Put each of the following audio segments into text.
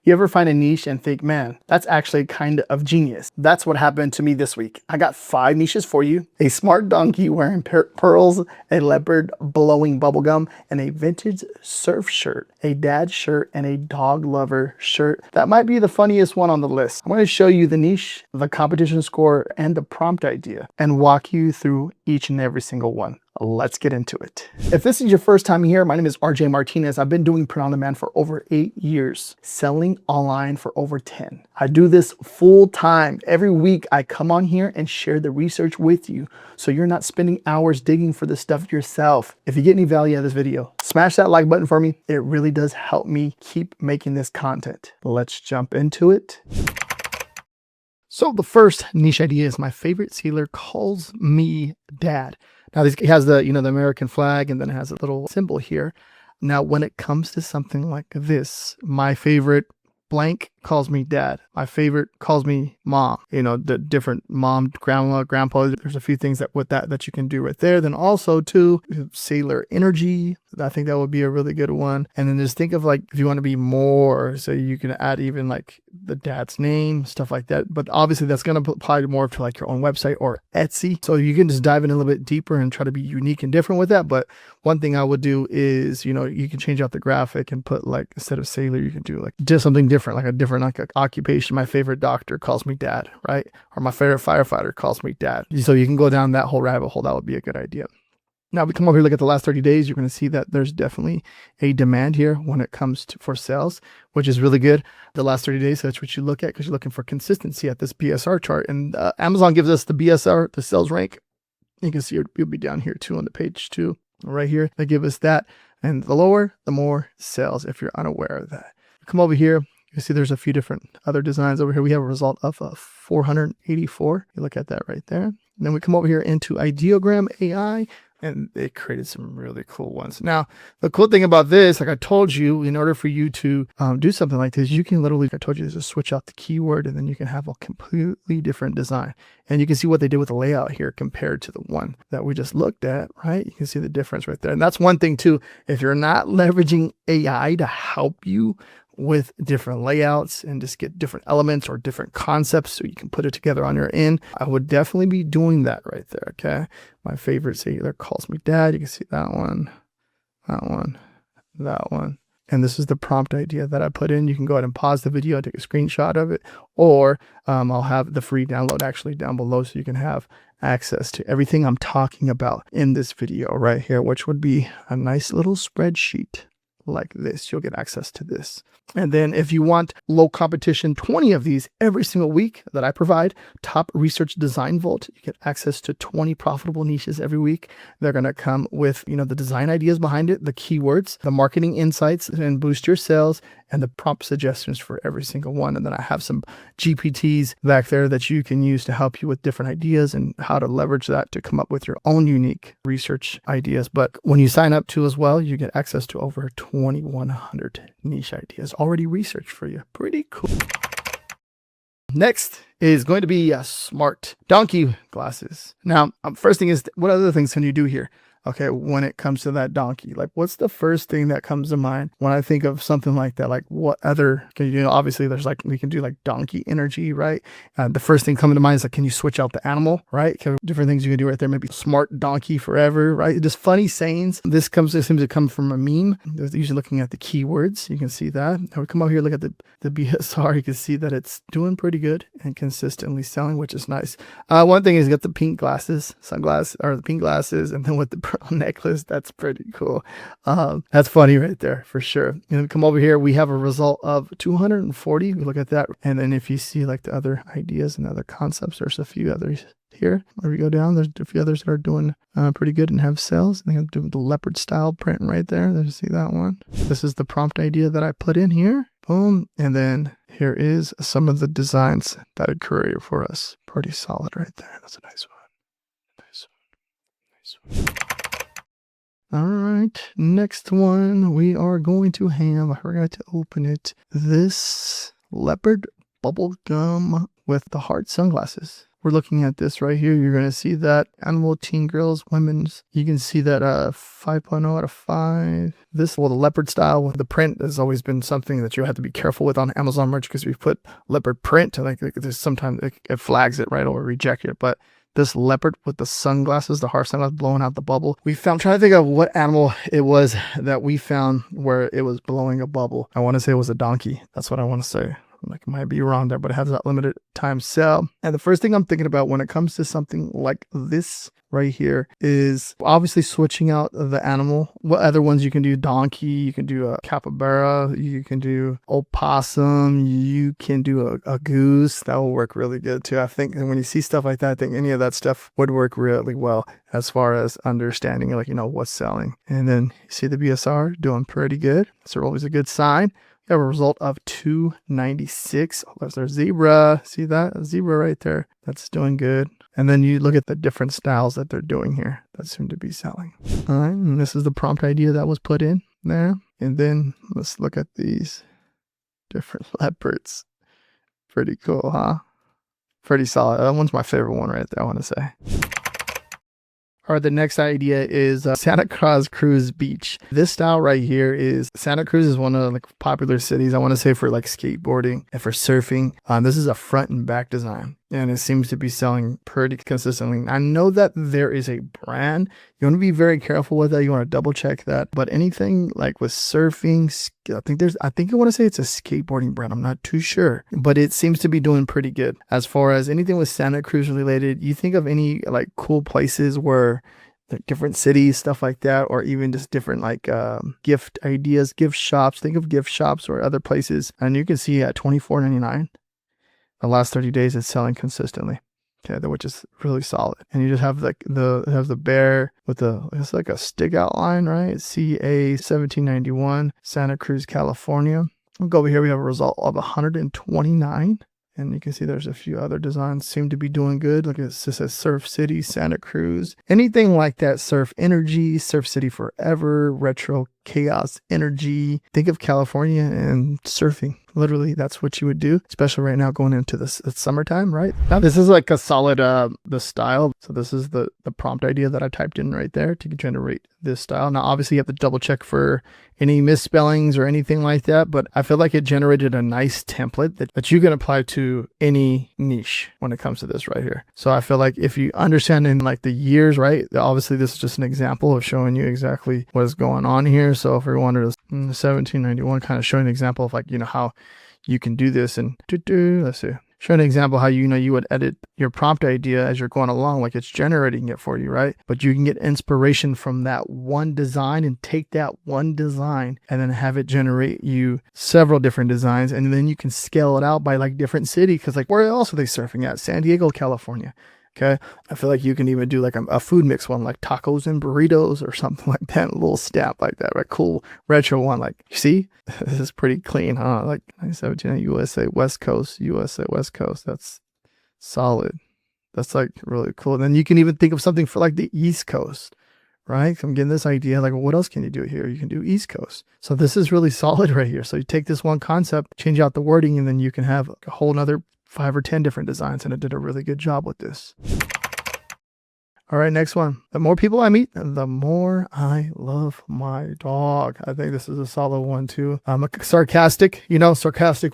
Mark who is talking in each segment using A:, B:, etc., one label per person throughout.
A: You ever find a niche and think, man, that's actually kind of genius? That's what happened to me this week. I got 5 niches for you: a smart donkey wearing pearls, a leopard blowing bubblegum, and a vintage surf shirt, a dad shirt, and a dog lover shirt. That might be the funniest one on the list. I'm going to show you the niche, the competition score, and the prompt idea, and walk you through each and every single one. Let's get into it. If this is your first time here, my name is RJ Martinez. I've been doing print on demand for over 8 years, selling online for over 10. I do this full time. Every week I come on here and share the research with you, so you're not spending hours digging for this stuff yourself. If you get any value out of this video, smash that like button for me. It really does help me keep making this content. Let's jump into it. So the first niche idea is my favorite sailor calls me dad. Now this has the, the American flag, and then it has a little symbol here. Now, when it comes to something like this, my favorite blank calls me dad. My favorite calls me mom. The different mom, grandma, grandpa. There's a few things that you can do right there. Then also too, sailor energy. I think that would be a really good one. And then just think of like, if you want to be more, so you can add even like the dad's name, stuff like that. But obviously that's going to apply more to like your own website or Etsy. So you can just dive in a little bit deeper and try to be unique and different with that. But one thing I would do is, you can change out the graphic and put like, instead of sailor, you can do like just something different, like a different like occupation. My favorite doctor calls me dad, right? Or my favorite firefighter calls me dad. So you can go down that whole rabbit hole. That would be a good idea. Now we come over here, look at the last 30 days. You're going to see that there's definitely a demand here when it comes to for sales, which is really good. The last 30 days, that's what you look at because you're looking for consistency at this BSR chart. And Amazon gives us the BSR, the sales rank. You can see it'll be down here too on the page 2, right here. They give us that. And the lower, the more sales, if you're unaware of that. Come over here. You see there's a few different other designs over here. We have a result of 484. You look at that right there. And then we come over here into Ideogram AI, and they created some really cool ones. Now, the cool thing about this, like I told you, in order for you to do something like this, you can literally, I told you, just switch out the keyword, and then you can have a completely different design. And you can see what they did with the layout here compared to the one that we just looked at, right? You can see the difference right there. And that's one thing too, if you're not leveraging AI to help you with different layouts and just get different elements or different concepts so you can put it together on your end, I would definitely be doing that right there, okay? My favorite sailor calls me dad. You can see that one, that one, that one. And this is the prompt idea that I put in. You can go ahead and pause the video and take a screenshot of it, or I'll have the free download actually down below so you can have access to everything I'm talking about in this video right here, which would be a nice little spreadsheet like this. You'll get access to this. And then if you want low competition, 20 of these every single week that I provide, top research design vault, you get access to 20 profitable niches every week. They're going to come with, the design ideas behind it, the keywords, the marketing insights, and boost your sales, and the prompt suggestions for every single one. And then I have some GPTs back there that you can use to help you with different ideas and how to leverage that to come up with your own unique research ideas. But when you sign up too as well, you get access to over 2,100 niche ideas already researched for you. Pretty cool. Next is going to be smart donkey glasses. Now, first thing is, what other things can you do here? Okay, when it comes to that donkey, like what's the first thing that comes to mind when I think of something like that? Like what other can you do? Obviously, there's like, we can do like donkey energy, right? The first thing coming to mind is like, can you switch out the animal, right? Different things you can do right there. Maybe smart donkey forever, right? Just funny sayings. This seems to come from a meme. They're usually looking at the keywords. You can see that. Now we come over here, look at the BSR. You can see that it's doing pretty good and consistently selling, which is nice. One thing is you got the pink glasses, sunglasses, or the pink glasses, and then with the necklace. That's pretty cool. That's funny right there for sure. And come over here, we have a result of 240. We look at that, and then if you see like the other ideas and other concepts, there's a few others here. Where we go down, there's a few others that are doing pretty good and have sales. I think I'm doing the leopard style print right there. There's, see that one. This is the prompt idea that I put in here. Boom. And then here is some of the designs that it created for us. Pretty solid right there. That's a nice one. Nice one. Nice one. All right, next one we are going to have, I forgot to open it, this leopard bubble gum with the heart sunglasses. we're looking at this right here, you're going to see that animal, teen girls, women's. You can see that 5.0 out of 5. This, well, the leopard style, the print has always been something that you have to be careful with on Amazon merch, because if you put leopard print, like there's sometimes it flags it, right, or reject it. But this leopard with the sunglasses, the hard sunglasses blowing out the bubble. We found, trying to think of what animal it was that we found where it was blowing a bubble. I want to say it was a donkey. That's what I want to say. Like, it might be wrong there, but it has that limited time sale. And the first thing I'm thinking about when it comes to something like this right here is obviously switching out the animal. What other ones you can do? Donkey, you can do a capybara, you can do opossum, you can do a goose. That will work really good too. I think when you see stuff like that, I think any of that stuff would work really well as far as understanding, like, what's selling. And then you see the BSR doing pretty good. So always a good sign. We have a result of 296. Oh, there's our zebra. See that? A zebra right there. That's doing good. And then you look at the different styles that they're doing here that seem to be selling. All right. And this is the prompt idea that was put in there. And then let's look at these different leopards. Pretty cool, huh? Pretty solid. That one's my favorite one right there, I want to say. Or the next idea is Santa Cruz Beach. This style right here is, Santa Cruz is one of the popular cities, I want to say, for like skateboarding and for surfing. This is a front and back design, and it seems to be selling pretty consistently. I know that there is a brand. You want to be very careful with that. You want to double check that. But anything like with surfing, I think I want to say it's a skateboarding brand. I'm not too sure, but it seems to be doing pretty good. As far as anything with Santa Cruz related, you think of any like cool places where different cities, stuff like that, or even just different like gift ideas, gift shops. Think of gift shops or other places, and you can see at $24.99 the last 30 days it's selling consistently. Okay, which is really solid. And you just have like the bear with it's like a stick outline, right? CA 1791, Santa Cruz, California. We'll go over here. We have a result of 129. And you can see there's a few other designs seem to be doing good. Look, it says Surf City, Santa Cruz. Anything like that, Surf Energy, Surf City Forever, Retro Chaos Energy. Think of California and surfing. Literally, that's what you would do, especially right now going into the summertime, right? Now, this is like a solid, the style. So this is the prompt idea that I typed in right there to generate this style. Now, obviously, you have to double check for any misspellings or anything like that, but I feel like it generated a nice template that you can apply to any niche when it comes to this right here. So I feel like if you understand in like the years, right? Obviously, this is just an example of showing you exactly what is going on here. So if we wanted to 1791, kind of showing an example of like, how you can do this, and let's see, show an example how you would edit your prompt idea as you're going along, like it's generating it for you, right? But you can get inspiration from that one design and take that one design and then have it generate you several different designs, and then you can scale it out by like different city, because like where else are they surfing at? San Diego, California. Okay, I feel like you can even do like a food mix one, like tacos and burritos or something like that, a little stamp like that, right? Cool retro one. Like, you see, this is pretty clean, huh? Like 1917 USA West Coast, USA West Coast. That's solid. That's like really cool. And then you can even think of something for like the East Coast, right? I'm getting this idea, like, what else can you do here? You can do East Coast. So this is really solid right here. So you take this one concept, change out the wording, and then you can have a whole nother 5 or 10 different designs, and it did a really good job with this. All right, next one. The more people I meet, the more I love my dog. I think this is a solid one too. I'm a sarcastic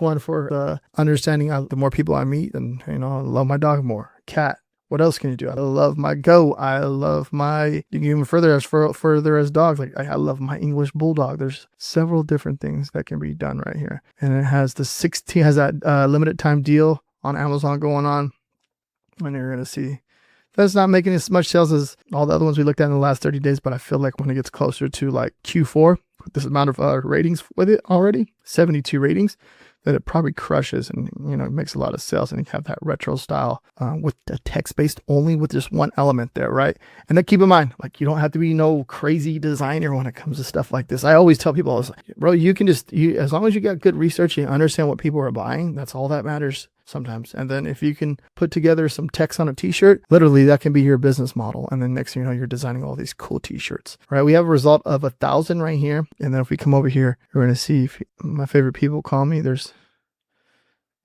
A: one for the understanding. The more people I meet, and I love my dog more. Cat. What else can you do? I love my goat. I love my, you can even further as dogs. Like I love my English bulldog. There's several different things that can be done right here. And it has that limited time deal on Amazon going on. And you're going to see that's not making as much sales as all the other ones we looked at in the last 30 days. But I feel like when it gets closer to like Q4, with this amount of ratings with it already, 72 ratings, that it probably crushes, and it makes a lot of sales, and you have that retro style with the text-based only with just one element there, right? And then keep in mind, like, you don't have to be no crazy designer when it comes to stuff like this. I always tell people, I was like, bro, you can as long as you got good research, you understand what people are buying, that's all that matters sometimes. And then if you can put together some text on a t-shirt, literally that can be your business model. And then next thing you know, you're designing all these cool t-shirts, right? We have a result of 1,000 right here. And then if we come over here, we're going to see if my favorite people call me. There's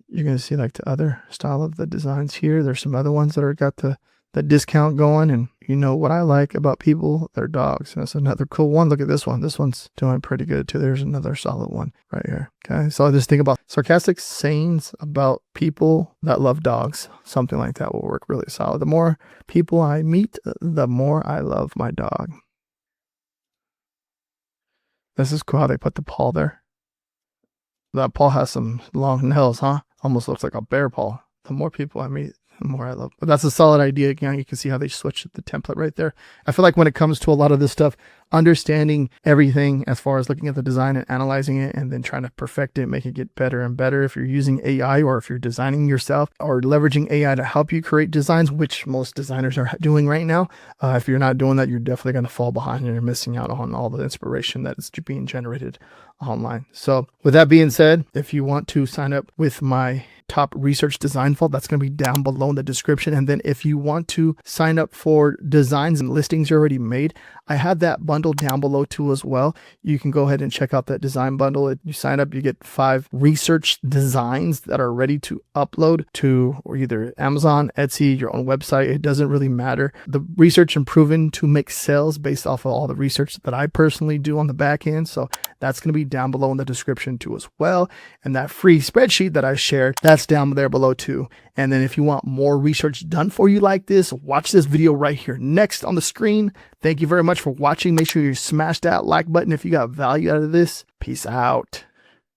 A: you're going to see like the other style of the designs here. There's some other ones that are got the discount going, and you know what I like about people, their dogs. That's another cool one. Look at this one. This one's doing pretty good too. There's another solid one right here. Okay, so I just think about sarcastic sayings about people that love dogs. Something like that will work really solid. The more people I meet, the more I love my dog. This is cool how they put the paw there. That paw has some long nails, huh? Almost looks like a bear paw. The more people I meet, the more I love. But that's a solid idea. Again, you can see how they switched the template right there. I feel like when it comes to a lot of this stuff, understanding everything as far as looking at the design and analyzing it and then trying to perfect it, make it get better and better. If you're using AI or if you're designing yourself or leveraging AI to help you create designs, which most designers are doing right now, if you're not doing that, you're definitely going to fall behind and you're missing out on all the inspiration that is being generated online. So with that being said, if you want to sign up with my top research design vault, that's going to be down below in the description. And then if you want to sign up for designs and listings you already made, I have that bundle down below too as well. You can go ahead and check out that design bundle. You sign up, you get 5 research designs that are ready to upload to or either Amazon, Etsy, your own website. It doesn't really matter. The research and proven to make sales based off of all the research that I personally do on the back end. So that's going to be down below in the description too as well. And that free spreadsheet that I shared, that's down there below too. And then if you want more research done for you like this, watch this video right here next on the screen. Thank you very much for watching. Make sure you smash that like button if you got value out of this. Peace out.